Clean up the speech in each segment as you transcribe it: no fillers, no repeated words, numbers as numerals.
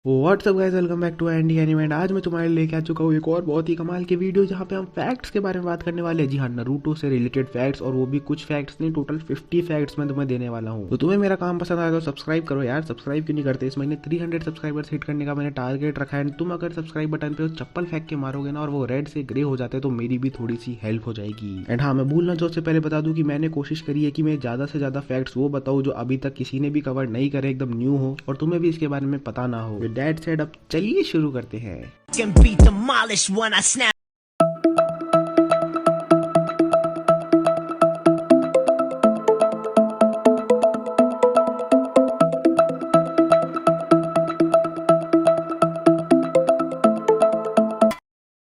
WhatsApp guys, welcome back to Andy Animate. आज मैं तुम्हारे लिए लेके आ चुका हूँ एक और बहुत ही कमाल की वीडियो जहाँ पे हम फैक्ट्स के बारे में बात करने वाले हैं। जी हाँ, नारुतो से रिलेटेड फैक्ट्स, और वो भी कुछ फैक्ट्स नहीं, टोटल 50 फैक्ट्स मैं तुम्हें देने वाला हूँ। तो तुम्हें मेरा काम पसंद आया तो सब्सक्राइब करो यार। सब्सक्राइब क्यों नहीं करते? इस महीने 300 सब्सक्राइबर्स हिट करने का मैंने टारगेट रखा है। तुम अगर सब्सक्राइब बटन पे चप्पल फेंक के मारोगे ना और वो रेड से ग्रे हो जाते तो मेरी भी थोड़ी सी हेल्प हो जाएगी। एंड हाँ, मैं भूलना जो उससे पहले बता दूं कि मैंने कोशिश करी है कि मैं ज्यादा से ज्यादा फैक्ट्स वो बताऊं जो अभी तक किसी ने भी कवर नहीं करे, एकदम न्यू हो और तुम्हें भी इसके बारे में पता ना हो। विद दैट सेड, अब चलिए शुरू करते हैं। Can be demolished when I snap.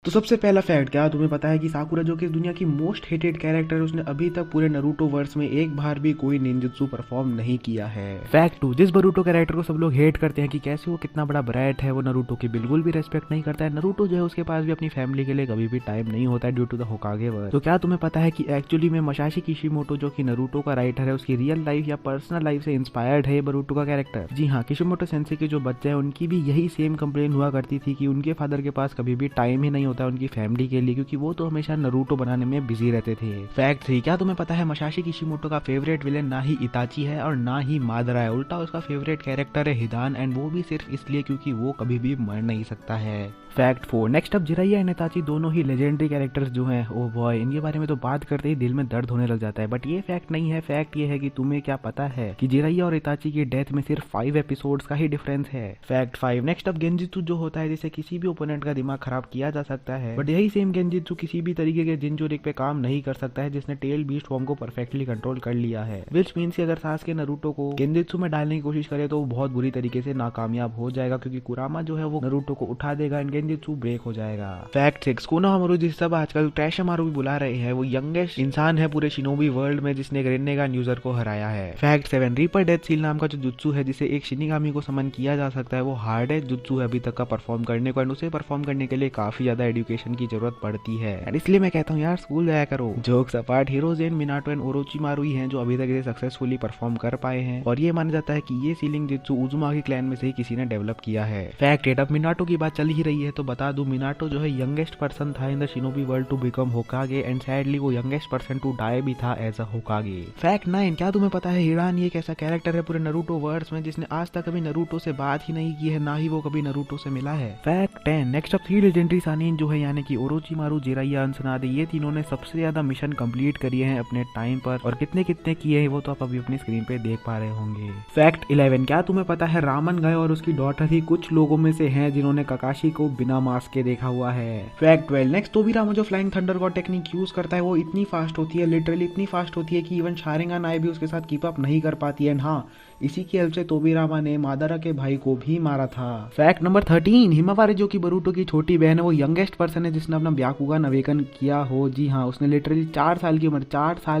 तो सबसे पहला फैक्ट, क्या तुम्हें पता है कि साकुरा जो कि इस दुनिया की मोस्ट हेटेड कैरेक्टर है, उसने अभी तक पूरे नारुतो वर्स में एक बार भी कोई निंजुत्सु परफॉर्म नहीं किया है। फैक्ट 2, जिस नारुतो कैरेक्टर को सब लोग हेट करते हैं कि कैसे वो कितना बड़ा ब्रैट है, वो नारुतो की बिल्कुल भी रेस्पेक्ट नहीं करता है। नारुतो जो है उसके पास भी अपनी फैमिली के लिए कभी भी टाइम नहीं होता है due to the Hokage wars. तो क्या तुम्हें पता है कि एक्चुअली में मसाशी किशिमोटो जो कि नारुतो का राइटर है, उसकी रियल लाइफ या पर्सनल लाइफ से इंस्पायर्ड है नारुतो का कैरेक्टर। जी हाँ, किशिमोटो सेंसे के जो बच्चे हैं उनकी भी यही सेम कंप्लेन हुआ करती थी कि उनके फादर के पास कभी भी टाइम ही नहीं होता उनकी फैमिली के लिए, क्योंकि वो तो हमेशा नारुतो बनाने में बिजी रहते थे। फैक्ट 3, क्या तुम्हें पता है मसाशी किशिमोटो का फेवरेट विलेन ना ही इताची है और ना ही मादरा है, उल्टा उसका फेवरेट कैरेक्टर है हिदान, एंड वो भी सिर्फ इसलिए क्योंकि वो कभी भी मर नहीं सकता है। Fact 4, next up, Jiraiya and Itachi दोनों ही लेजेंडरी कैरेक्टर्स जो हैं, ओ बॉय, इनके बारे में तो बात करते ही दिल में दर्द होने लग जाता है। बट ये फैक्ट नहीं है। फैक्ट ये है कि तुम्हें क्या पता है कि जिराइया और इताची की डेथ में सिर्फ 5 एपिसोड्स का ही डिफरेंस है। फैक्ट 5, नेक्स्ट अप, गेंजित्सु जो होता है जिससे किसी भी ओपोनेंट का दिमाग खराब किया जा सकता है, बट यही सेम गेंजित्सु किसी भी तरीके के जिंजोरिक पे काम नहीं कर सकता है जिसने टेल बीस्ट फॉर्म को परफेक्टली कंट्रोल कर लिया है। विच मीन्स कि अगर सासके नारुतो को गेंजित्सु में डालने की कोशिश करे तो वो बहुत बुरी तरीके से नाकामयाब हो जाएगा, क्योंकि कुरामा जो है वो नारुतो को उठा देगा एंड गेंजित्सु ब्रेक हो जाएगा। फैक्ट 6, कोनोहामारू जिसे सब आजकल ट्रैशमारू भी बुला रहे हैं, वो यंगेस्ट इंसान है पूरे शिनोबी वर्ल्ड में जिसने एक रेनेगान यूजर को हराया है। फैक्ट 7, रीपर डेथ सील नाम का जो जुत्सु है जिसे एक शिनिगामी को समन किया जा सकता है, वो हार्डेस्ट जुत्सु है अभी तक का परफॉर्म करने को, एंड उसे परफॉर्म करने के लिए काफी ज्यादा एजुकेशन की जरूरत पड़ती है। एंड इसलिए मैं कहता हूँ यार, स्कूल जाया करो। Jokes apart, Hiruzen, Minato and Orochimaru ही हैं जो अभी तक इसे सक्सेसफुली परफॉर्म कर पाए हैं, और ये माना जाता है कि ये सीलिंग जुत्सु उजुमाकी क्लैन में से ही किसी ने डेवलप किया है। फैक्ट 8, अब मिनाटो की बात चल ही रही है तो बता दूं, मिनाटो जो है यंगेस्ट पर्सन था in the Shinobi world to become Hokage, and sadly वो यंगेस्ट पर्सन टू डाई भी था एज अ होकागे। फैक्ट 9, क्या तुम्हें पता है हिरान ये एक ऐसा कैरेक्टर है पूरे नारुतो वर्ड्स में जिसने आज तक कभी नारुतो से बात ही नहीं की है, ना ही वो कभी नारुतो से मिला है। Fact 10, next of 3 legendary Sannin जो है यानी कि ओरोचिमारू, जिराइया, अंसनादे, ये तीनों ने सबसे ज्यादा मिशन कंप्लीट किए हैं अपने टाइम पर, और कितने कितने किए हैं वो तो आप अभी अपनी स्क्रीन पे देख पा रहे होंगे। फैक्ट 11, क्या तुम्हें पता है रामन गाय और उसकी डॉटर ही कुछ लोगों में से हैं जिन्होंने काकाशी को बिना मास्क के देखा हुआ है। फैक्ट 12, नेक्स्ट तोबिरामा जो flying thunder God technique use करता है वो इतनी फास्ट होती है, लिटरली इतनी फास्ट होती है कि इवन शारिंगान आई भी उसके साथ कीप अप नहीं कर पाती है। हाँ, इसी की हेल्प से तोबिरामा ने मादारा के भाई को भी मारा था। फैक्ट नंबर 13, हिमावारी जो कि बरूटो की छोटी बहन है, वो यंगेस्ट पर्सन है जिसने अपना ब्याकुगान अवेकन किया हो। जी हाँ, उसने लिटरली 4 साल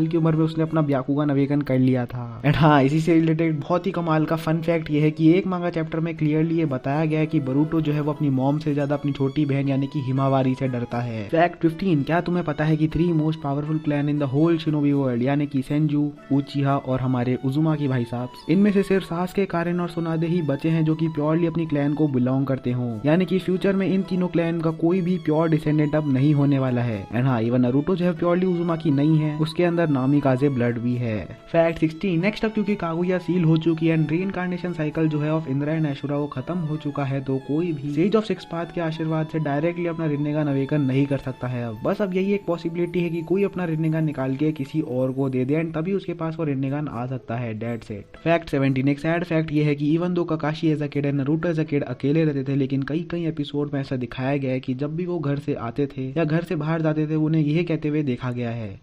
की उम्र में उसने अपना ब्याकुगान अवेकन कर लिया था। एंड हाँ, इसी से रिलेटेड बहुत ही कमाल का फन फैक्ट ये है कि एक मांगा चैप्टर में क्लियरली ये बताया गया है कि बरूटो जो है वो अपनी मॉम से ज्यादा अपनी छोटी बहन यानी कि हिमावारी से डरता है। फैक्ट 15, क्या तुम्हें पता है कि 3 most powerful clan in the whole Shinobi world यानी कि सेंजू, उचिहा और हमारे उजुमाकी भाई साहब, इनमें से सिर्फ सासके, कारेन और सोनादे ही बचे हैं जो कि प्योरली अपनी क्लैन को बिलोंग करते हो, यानी कि फ्यूचर में इन तीनों क्लैन का कोई भी प्योर डिसेंडेंट अब नहीं होने वाला है। एंड हाँ, इवन नारुतो जो है प्योरली उजुमाकी नहीं है, उसके अंदर नामिकाजे ब्लड भी है। फैक्ट 16, नेक्स्ट अब क्योंकि कागुया सील हो चुकी है एंड रीइंकार्नेशन साइकिल जो है ऑफ इंद्रा एंड एशुरा वो खत्म हो चुका है, तो कोई भी सेज ऑफ सिक्स पाथ के आशीर्वाद से डायरेक्टली अपना रिन्नेगान अवेकन नहीं कर सकता है। अब बस अब यही एक पॉसिबिलिटी है कि कोई अपना रिन्नेगान निकाल के किसी और को दे दे एंड तभी उसके पास वो रिन्नेगान आ सकता है। That's it. फैक्ट 17, एक सैड फैक्ट ये है कि even though Kakashi as a kid and Naruto as a kid अकेले रहते थे, लेकिन कई एपिसोड में ऐसा दिखाया गया है कि जब भी वो घर से आते थे या घर से बाहर जाते थे उन्हें यह कहते हुए देखा गया है,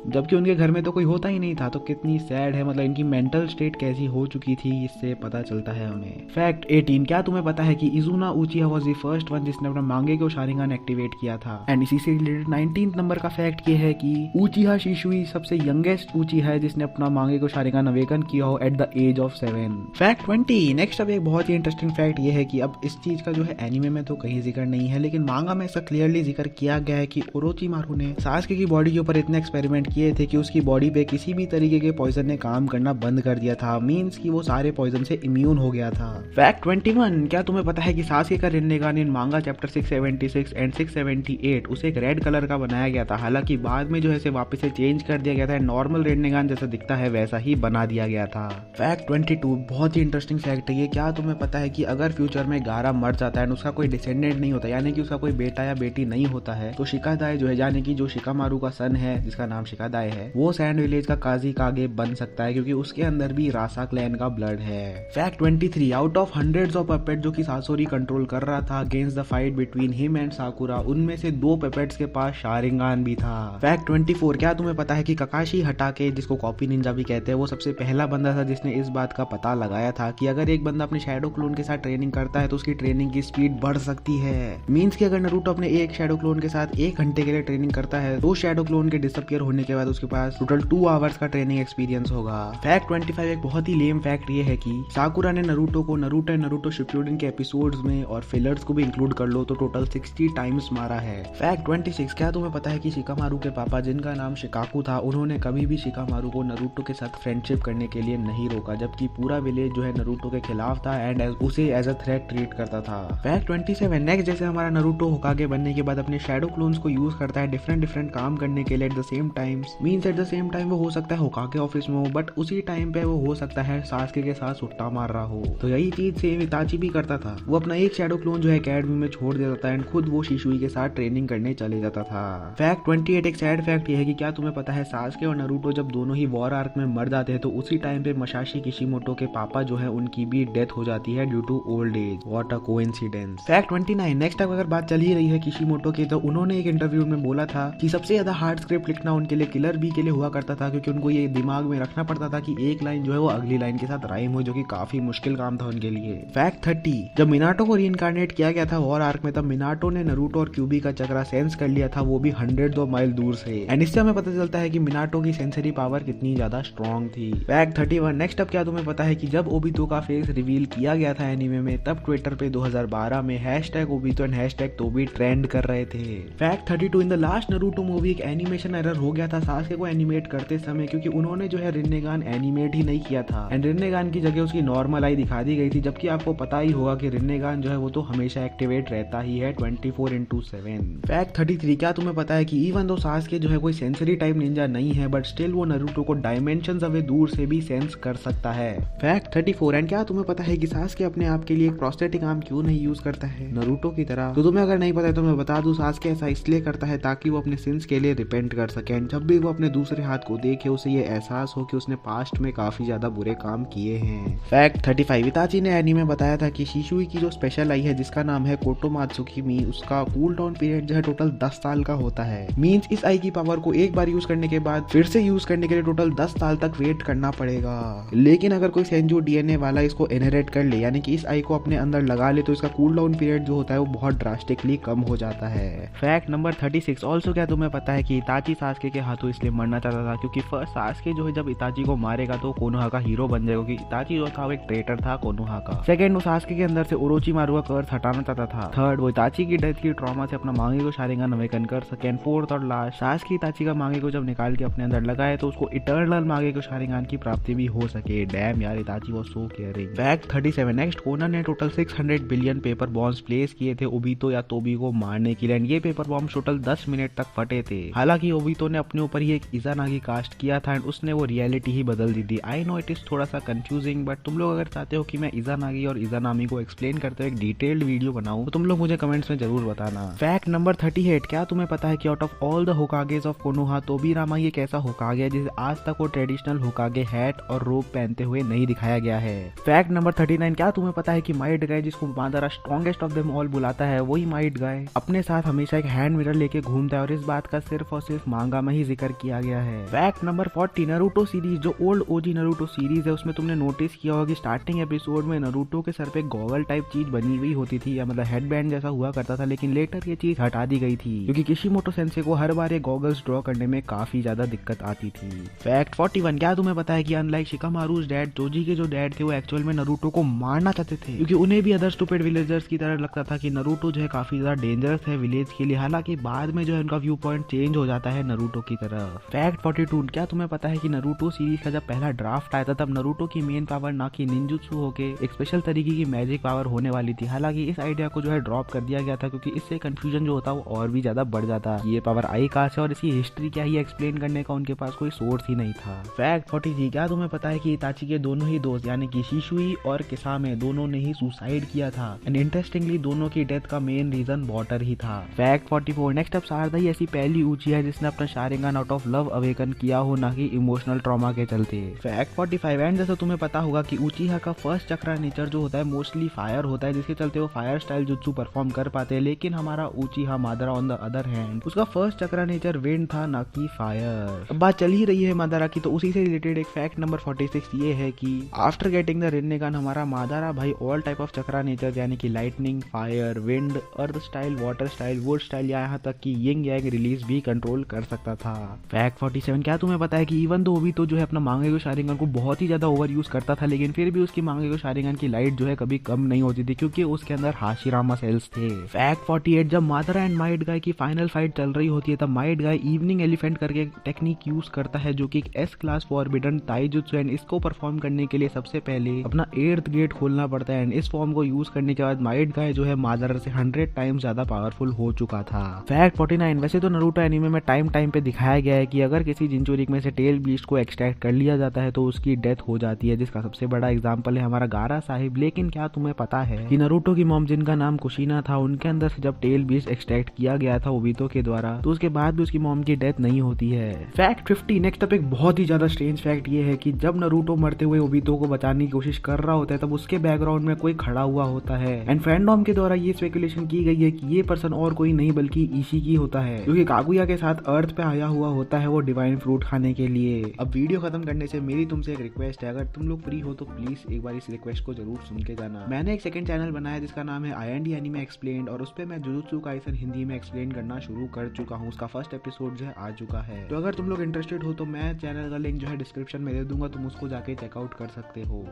जबकि उनके घर में तो कोई होता ही नहीं था। तो कितनी सैड है, मतलब इनकी मेंटल स्टेट कैसी हो चुकी थी, इससे पता चलता है हमें। फैक्ट 18, क्या तुम्हें पता है कि Izuna Uchiha was the first one जिसने अपना मांगे को शारिंगान एक्टिवेट किया था। एंड इसी से रिलेटेड 19 नंबर का फैक्ट ये है कि उचिहा शिशुई सबसे यंगेस्ट उचिहा है जिसने अपना मांगे को शारिंगान अवेकन किया हो at the age of 7। Fact 20, next अब एक बहुत ही इंटरेस्टिंग फैक्ट ये है कि अब इस चीज का जो है एनिमे में तो कहीं जिक्र नहीं है, लेकिन मांगा में ऐसा क्लियरली जिक्र किया गया है कि ओरोचिमारू ने सासके की बॉडी के ऊपर इतने एक्सपेरिमेंट एक्सपेरिमेंट किए थे कि उसकी बॉडी पे किसी भी तरीके के पॉइजन ने काम करना बंद कर दिया था, मींस कि वो सारे पॉइजन से इम्यून हो गया था। फैक्ट 21, क्या तुम्हें पता है कि सास्के का रिन्नेगान इन मांगा चैप्टर 676 एंड 678 उसे एक रेड कलर का बनाया गया था, हालांकि बाद में जो है इसे वापस से चेंज कर दिया गया था, नॉर्मल रिन्नेगान जैसा दिखता है वैसा ही बना दिया गया था। फैक्ट 22, बहुत ही इंटरेस्टिंग फैक्ट है ये, क्या तुम्हें पता है कि अगर फ्यूचर में गारा मर जाता है और उसका कोई डिसेंडेंट नहीं होता, यानी कि उसका कोई बेटा या बेटी नहीं होता है, तो शिकादाई जो है यानी कि जो शिकामारू का सन है जिसका नाम शिकादाई है, वो सैंड विलेज का काजी कागे बन सकता है क्योंकि उसके अंदर भी रासा क्लैन का ब्लड है। Fact 23, out of hundreds of puppet जो कि सासोरी कंट्रोल कर रहा था against the fight between him and साकुरा, उनमें से 2 पपेट्स के पास शारिंगान भी था। फैक्ट 24, क्या तुम्हें पता है कि ककाशी हटाके, जिसको कॉपी निंजा भी कहते हैं, वो सबसे पहला बंदा था जिसने इस बात का पता लगाया था कि अगर एक बंदा अपने शैडो क्लोन के साथ ट्रेनिंग करता है तो उसकी ट्रेनिंग की स्पीड बढ़ सकती है। मींस कि अगर नरूटो अपने एक शैडो क्लोन के साथ 1 घंटे के लिए ट्रेनिंग करता है तो शैडो क्लोन के डिसअपियर होने के बाद उसके पास टोटल 2 आवर्स का ट्रेनिंग एक्सपीरियंस होगा। फैक्ट 25, एक बहुत ही लेम फैक्ट ये है कि साकुरा ने नरूटो को नरूटो एंड नरूटो शिप्यूडन के एपिसोड्स में और फिलर्स को भी इंक्लूड कर लो तो टोटल 60 टाइम्स मारा है। फैक्ट 26, क्या तुम्हें पता है कि शिकामारू के पापा जिनका नाम शिकाकू था, उन्होंने कभी भी शिकामारू को नरूटो के साथ फ्रेंडशिप करने के लिए नहीं रोका, जबकि पूरा विलेज जो है नरूटो के खिलाफ था एंड उसे एज अ थ्रेट ट्रीट करता था। फैक्ट 27, नेक्स्ट जैसे हमारा नरूटो होकागे बनने के बाद अपने शैडो क्लोन्स को यूज करता है डिफरेंट काम करने के लिए at the same times, means at the same time वो हो सकता है होकागे ऑफिस में हो, बट उसी टाइम पे वो हो सकता है सास्के के साथ सुट्टा मार रहा हो। तो यही चीज सेम इताची भी करता था, वो अपना एक शैडो क्लोन जो है एकेडमी में छोड़ देता था एंड खुद वो शिशुई के साथ ट्रेनिंग करने चले जाता था। फैक्ट 28, एक सैड फैक्ट ये है कि क्या तुम्हें पता है सास्के और नरूटो जब दोनों ही वॉर आर्क में मर जाते हैं तो उसी टाइम पे मसाशी किशिमोटो के पापा जो है उनकी भी डेथ हो जाती है due to old age. What a coincidence. Fact 29, next अगर बात चल ही रही है किशिमोटो की, तो उन्होंने एक इंटरव्यू में बोला था कि सबसे ज्यादा हार्ड स्क्रिप्ट लिखना उनके लिए किलर बी के लिए हुआ करता था, क्योंकि उनको ये दिमाग में रखना पड़ता था कि एक लाइन जो है वो अगली लाइन के साथ राइम हो, जो कि काफी मुश्किल काम था उनके लिए। फैक्ट 30, जब मिनाटो को रीइंकार्नेट किया गया था वॉर आर्क में, तब मिनाटो ने नरूटो और क्यूबी का चक्रा सेंस कर लिया था, वो भी 100 माइल दूर से, एंड इससे हमें पता चलता है कि मिनाटो की सेंसरी पावर कितनी ज्यादा स्ट्रॉन्ग थी। फैक्ट 31, नेक्स्ट अब क्या तुम्हें पता है कि जब ओबितो का फेस रिवील किया गया था एनीमे में, तब ट्विटर पे 2012 में #ओबितो एंड #तोबी ट्रेंड कर रहे थे। Fact 32, in the last Naruto movie एक एनिमेशन एरर हो गया था सास्के को एनिमेट करते समय, क्योंकि उन्होंने जो है रिन्नेगान एनिमेट ही नहीं किया था एंड रिन्नेगान की जगह उसकी नॉर्मल आई दिखा दी गई थी, जबकि आपको पता ही होगा कि रिन्नेगान जो है वो तो हमेशा एक्टिवेट रहता ही है 24/7। फैक्ट 33, क्या तुम्हें पता है कि इवन दो सास्के जो है कोई सेंसरी टाइप निंजा नहीं है, बट स्टिल वो नरूटो को डायमेंशंस अवे दूर से भी सेंस कर सकता है। फैक्ट 34, एंड क्या तुम्हें पता है कि सास्के अपने आप के लिए एक प्रोस्थेटिक आर्म क्यों नहीं यूज करता है नरूटो की तरह? तो तुम्हें अगर नहीं पता है तो मैं बता दूं, सास्के ऐसा इसलिए करता है ताकि वो अपने सिंस के लिए रिपेंट कर सके, जब भी वो अपने दूसरे हाथ को देखे उसे ये एहसास हो कि उसने पास्ट में काफी ज्यादा बुरे काम किए हैं। फैक्ट 35, इताची ने एनीमे में बताया था कि शिशुई की जो स्पेशल आई है जिसका नाम है कोटोमात्सुकी मी, उसका कूल डाउन पीरियड जो है टोटल 10 साल का होता है। मींस इस आई की पावर को एक बार यूज करने के बाद फिर से यूज करने के लिए टोटल 10 साल तक वेट करना पड़ेगा। लेकिन अगर कोई सेंजू डीएनए वाला इसको इनहेरिट कर ले, यानी कि इस आई को अपने अंदर लगा ले, तो इसका कूल डाउन पीरियड जो होता है वो बहुत ड्रास्टिकली कम हो जाता है। फैक्ट नंबर 36, ऑल्सो क्या तुम्हें पता है कि इताची सास्के के हाथों इसलिए मरना चाहता था क्योंकि फर्स्ट सास्के जो है जब इताची को मारेगा तो कोनोहा का हीरो बन जाएगा, क्योंकि इताची जो था वो एक ट्रेटर था कोनोहा का। सेकंड, वो सास्के के अंदर से ओरोचिमारू का कर्स हटाना चाहता था। थर्ड, वो इताची की डेथ की ट्रॉमा से अपना मांगे को शारिंगान अवेकन कर सके। एंड फोर्थ और लास्ट, सास्के इताची का मांगे को जब निकाल के अपने अंदर लगाए तो उसको इटर्नल मांगे को शारिंगान की प्राप्ति भी हो सके। डैम यार, Itachi was so caring. Fact 37, next Konan ने total 600 billion paper bombs place किए थे ओबितो या तोबी को मारने के लिए, एंड ये पेपर बॉम्ब टोटल 10 मिनट तक फटे थे। हालांकि ओबितो ने अपने ऊपर ही एक इज़ानागी कास्ट किया था एंड उसने वो रियलिटी ही बदल दी थी। आई नो इट इज थोड़ा सा कंफ्यूजिंग, बट तुम लोग अगर चाहते हो कि मैं इज़ानागी और इज़ानामी को एक्सप्लेन करते हुए एक डिटेल्ड वीडियो बनाऊं तो तुम लोग मुझे कमेंट्स में जरूर बताना। फैक्ट नंबर 38, क्या तुम्हें पता है कि out of all the Hokages of Konoha, Tobirama ये एक ऐसा होकागे है जिसे आज तक वो ट्रेडिशनल होकागे हैट और रोब पहनते हुए नहीं दिखाया गया है। फैक्ट नंबर 39, क्या तुम्हें पता है कि माइट गाय जिसको मादारा स्ट्रॉन्गेस्ट ऑफ देम ऑल बुलाता है, वही माइट गाय अपने साथ हमेशा एक हैंड मिरर लेके घूमता है और इस बात का सिर्फ और सिर्फ मांगा में ही जिक्र किया गया है। फैक्ट नंबर 40, नरूटो सीरीज जो ओल्ड ओजी नरूटो सीरीज है उसमें तुमने नोटिस किया होगा कि स्टार्टिंग एपिसोड में नरूटो के सर पे गॉगल टाइप चीज बनी हुई होती थी, या मतलब हेडबैंड जैसा हुआ करता था, लेकिन लेटर ये चीज हटा दी गई थी क्योंकि किशिमोटो सेंसे को हर बार ये गॉगल्स ड्रॉ करने में काफी ज्यादा दिक्कत आती थी। फैक्ट 41, क्या तुम्हें पता है कि अनलाइक शिकामारू's डैड, जोजी के जो डैड थे वो एक्चुअल में नरूटो को मारना चाहते थे क्योंकि उन्हें भी अदर स्टूपिड विलेजर्स की तरह लगता था कि नरूटो जो है काफी ज्यादा डेंजरस है विलेज के लिए। हालांकि बाद में जो है उनका व्यू पॉइंट चेंज हो जाता है नरूटो की तरह। फैक्ट 42, क्या तुम्हें पता है कि नरूटो सीरीज का जब पहला ड्राफ्ट आया था तब नरूटो की मेन पावर ना कि निंजुत्सु होके एक स्पेशल तरीके की मैजिक पावर होने वाली थी। हालांकि इस आइडिया को जो है ड्रॉप कर दिया गया था क्योंकि इससे कंफ्यूजन जो होता वो और भी ज्यादा बढ़ जाता। ये पावर आई कहां से और इसकी हिस्ट्री क्या ही एक्सप्लेन करने का उनके पास कोई सोर्स ही नहीं था। फैक्ट 43, क्या तुम्हें पता है कि इताची के दोनों ही दोस्त यानी कि शिशुई और किसामे दोनों ने ही सुसाइड किया था एंड इंटरेस्टिंगली दोनों की डेथ का मेन रीजन वाटर ही था। फैक्ट 44, नेक्स्ट अप शारदा ही ऐसी पहली ऊंची है जिसने अपना Sharingan out of love awaken किया हो ना कि इमोशनल ट्रॉमा के चलते। फैक्ट 45, एंड जैसा तुम्हें पता होगा कि उचिहा का फर्स्ट चक्रा नेचर जो होता है मोस्टली फायर होता है जिसके चलते वो फायर स्टाइल जुत्सु परफॉर्म कर पाते हैं, लेकिन हमारा उचिहा मादारा ऑन द अदर हैंड उसका फर्स्ट चक्रा नेचर विंड था ना कि फायर। अब बात चल ही रही है मादारा की तो उसी से रिलेटेड एक फैक्ट नंबर 46 ये है कि आफ्टर गेटिंग द रिन्नेगन हमारा मादारा भाई all type of chakra nature यानी कि लाइटनिंग, फायर, विंड, अर्थ style, water style, wood style या यहाँ तक कि यिंग यांग रिलीज भी कंट्रोल कर सकता था। फैक्ट 47, क्या तुम्हें पता है कि इवन दो भी तो जो है अपना मांगेगो शारिंगन को बहुत ही ज्यादा ओवर यूज करता था लेकिन फिर भी उसकी मांगेगो शारिंगन की लाइट जो है कभी कम नहीं होती थी क्योंकि उसके अंदर हाशिरामा सेल्स थे। फैक्ट 48, जब मादारा एंड माइट गाय की फाइनल फाइट चल रही होती है तब माइट गाय इवनिंग एलिफेंट करके एक टेक्निक यूज करता है जो कि एक एस क्लास फॉरबिडन ताइजुत्सु एंड इसको परफॉर्म करने के लिए सबसे पहले अपना 8th गेट खोलना पड़ता है एंड इस फॉर्म को यूज करने के बाद माइट गाय जो है मादारा से 100 टाइम्स ज्यादा पावरफुल हो चुका था। फैक्ट 49, वैसे तो नरूटो एनीमे में टाइम पे दिखाया गया है कि अगर किसी जिंचुरिक में से टेल बीस्ट को एक्सट्रैक्ट कर लिया जाता है तो उसकी डेथ हो जाती है जिसका सबसे बड़ा एग्जांपल है हमारा गारा साहिब। लेकिन क्या तुम्हें पता है कि नरूटो की मॉम जिनका नाम कुशिना था उनके अंदर से जब टेल बीस्ट एक्सट्रैक्ट किया गया था ओबितो के द्वारा तो उसके बाद भी उसकी मॉम की डेथ नहीं होती है। फैक्ट 50, नेक्स्ट अप एक बहुत ही ज्यादा स्ट्रेंज फैक्ट ये है कि जब नरूटो मरते हुए ओबितो को बचाने की कोशिश कर रहा होता है तब उसके बैकग्राउंड में कोई खड़ा हुआ होता है एंड फैंडम के द्वारा ये स्पेकुलेशन की गई है कि ये पर्सन और कोई नहीं बल्कि इशिकी होता है क्योंकि कागुया के साथ अर्थ पे आया हुआ होता है वो डिवाइन फ्रूट खाने के लिए। अब वीडियो खत्म करने से मेरी तुमसे एक रिक्वेस्ट है, अगर तुम लोग फ्री हो तो प्लीज एक बार इस रिक्वेस्ट को जरूर सुन के जाना। मैंने एक सेकंड चैनल बनाया जिसका नाम है IND एनीमे एक्सप्लेन्ड और उस पे मैं जुजुत्सु काइसन हिंदी में एक्सप्लेन करना शुरू कर चुका हूँ। उसका फर्स्ट एपिसोड जो है आ चुका है तो अगर तुम लोग इंटरेस्टेड हो तो मैं चैनल का लिंक जो है डिस्क्रिप्शन में दे दूंगा, तुम उसको जाके चेकआउट कर सकते हो।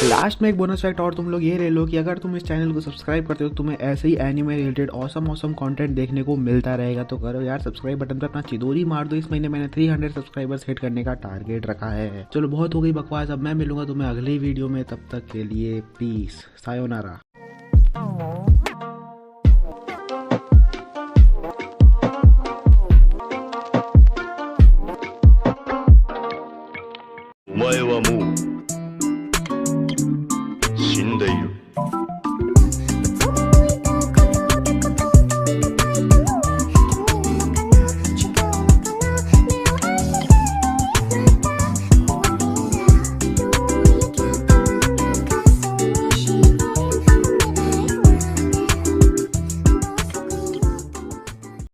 लास्ट में एक बोनस फैक्ट और तुम लोग ये ले लो कि अगर तुम इस चैनल को सब्सक्राइब करते हो तो तुम्हें ऐसे ही एनीमे रिलेटेड ऑसम कंटेंट देखने को मिलता रहेगा। तो करो यार सब्सक्राइब बटन पे अपना चिदोरी मार दो। इस महीने मैंने 300 सब्सक्राइबर्स हिट करने का टारगेट रखा है। चलो बहुत हो गई बकवास, अब मैं मिलूंगा तुम्हें अगली वीडियो में, तब तक के लिए पीस, सायोनारा।お前は